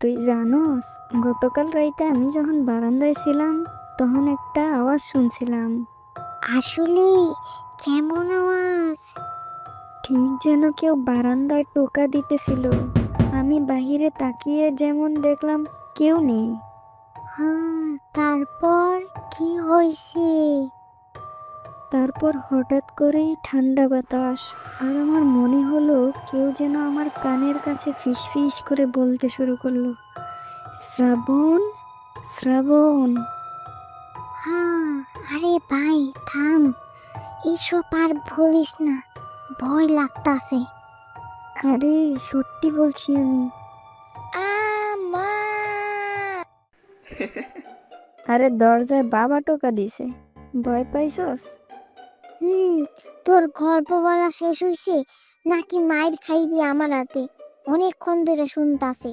তুই জানোস, গতকাল রাইতে আমি যখন বারান্দায় ছিলাম তখন একটা আওয়াজ শুনছিলাম। আসলে কেমন আওয়াজ? ঠিক যেন কেউ বারান্দায় টোকা দিতেছিল। আমি বাহিরে তাকিয়ে যেমন দেখলাম কেউ নেই। হ্যাঁ, তারপর কি হয়েছে? তারপর হঠাৎ করেই ঠান্ডা বাতাস, আর আমার মনে হলো কেউ যেন আমার কানের কাছে ফিসফিস করে বলতে শুরু করলো, শ্রাবণ, শ্রাবণ। হ্যাঁ, আরে ভাই থাম, এসব আর বলিস না, ভয় লাগতাছে। আরে সত্যি বলছি আমি। মা! আরে দরজায় বাবা টোকা দিছে, ভয় পাইছস? হুম, তোর গল্প বলা শেষ হইছে নাকি মাইর খাইবি আমার হাতে? অনেকক্ষণ ধরে শুনতাছে।